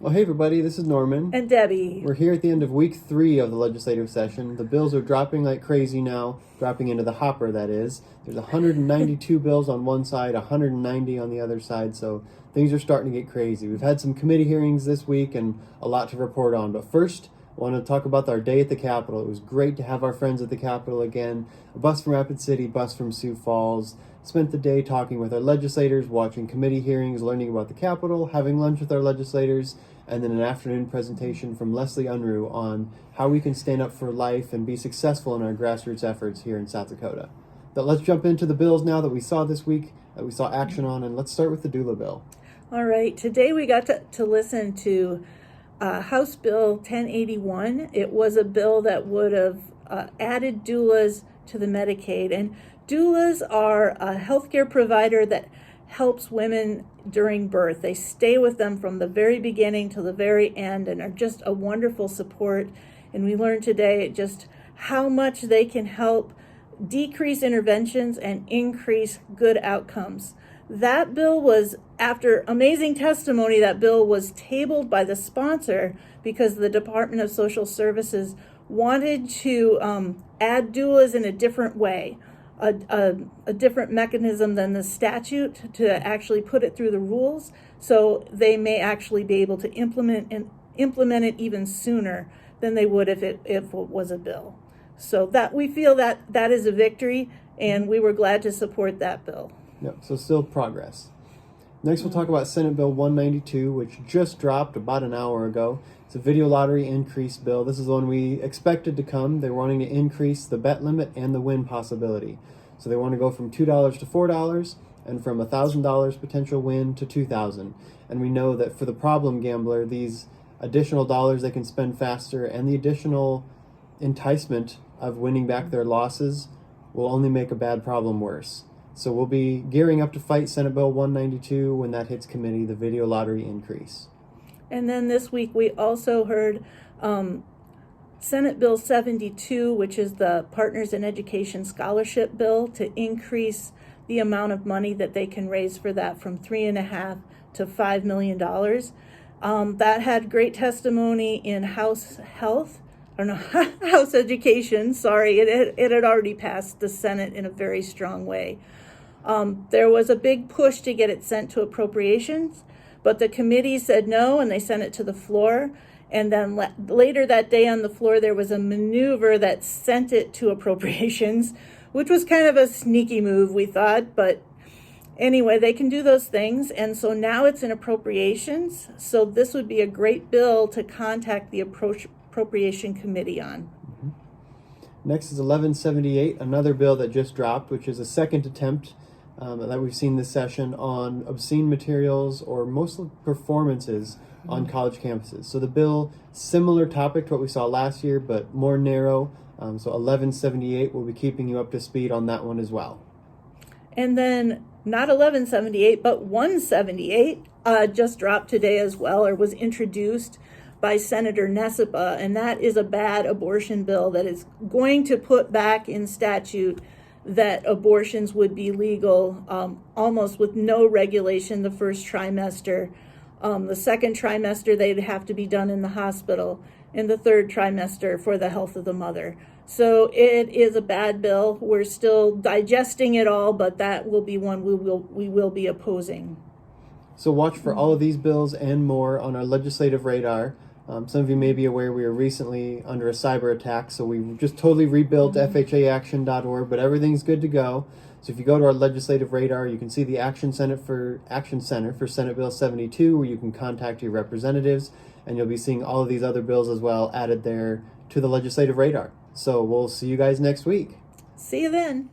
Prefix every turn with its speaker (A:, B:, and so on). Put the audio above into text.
A: Well, hey everybody, this is Norman.
B: And Debbie.
A: We're here at the end of week 3 of the legislative session. The bills are dropping like crazy now, dropping into the hopper, that is. There's 192 bills on one side, 190 on the other side, so things are starting to get crazy. We've had some committee hearings this week and a lot to report on. But first, I want to talk about our day at the Capitol. It was great to have our friends at the Capitol again. A bus from Rapid City, bus from Sioux Falls. Spent the day talking with our legislators, watching committee hearings, learning about the Capitol, having lunch with our legislators, and then an afternoon presentation from Leslie Unruh on how we can stand up for life and be successful in our grassroots efforts here in South Dakota. But let's jump into the bills now that we saw this week, that we saw action on, and let's start with the doula bill.
B: All right, today we got to listen to House Bill 1081. It was a bill that would have added doulas to the Medicaid. And doulas are a healthcare provider that helps women during birth. They stay with them from the very beginning to the very end and are just a wonderful support. And we learned today just how much they can help decrease interventions and increase good outcomes. That bill was, after amazing testimony, that bill was tabled by the sponsor because the Department of Social Services wanted to add doulas in a different way, a different mechanism than the statute to actually put it through the rules, so they may actually be able to implement it even sooner than they would if it was a bill. So that we feel that is a victory, and we were glad to support that bill.
A: Yep, so still progress. Next, we'll talk about Senate Bill 192, which just dropped about an hour ago. It's a video lottery increase bill. This is the one we expected to come. They're wanting to increase the bet limit and the win possibility. So they want to go from $2 to $4 and from $1,000 potential win to $2,000. And we know that for the problem gambler, these additional dollars they can spend faster and the additional enticement of winning back their losses will only make a bad problem worse. So we'll be gearing up to fight Senate Bill 192 when that hits committee, the video lottery increase.
B: And then this week we also heard Senate Bill 72, which is the Partners in Education Scholarship Bill, to increase the amount of money that they can raise for that from $3.5 to $5 million. That had great testimony in House Education. Sorry, it had already passed the Senate in a very strong way. There was a big push to get it sent to appropriations, but the committee said no, and they sent it to the floor. And then later that day on the floor, there was a maneuver that sent it to appropriations, which was kind of a sneaky move, we thought. But anyway, they can do those things. And so now it's in appropriations. So this would be a great bill to contact the appropriation committee on.
A: Next is 1178, another bill that just dropped, which is a second attempt that we've seen this session on obscene materials or mostly performances on college campuses. So the bill, similar topic to what we saw last year, but more narrow. So 1178 will be keeping you up to speed on that one as well.
B: And then not 1178, but 178 just dropped today as well, or was introduced by Senator Nesipa, and that is a bad abortion bill that is going to put back in statute that abortions would be legal almost with no regulation the first trimester. The second trimester, they'd have to be done in the hospital, and the third trimester for the health of the mother. So it is a bad bill. We're still digesting it all, but that will be one we will be opposing.
A: So watch for all of these bills and more on our legislative radar. Some of you may be aware we were recently under a cyber attack, so we just totally rebuilt FHAaction.org, but everything's good to go. So if you go to our legislative radar, you can see the Action Center for Senate Bill 72, where you can contact your representatives, and you'll be seeing all of these other bills as well added there to the legislative radar. So we'll see you guys next week.
B: See you then.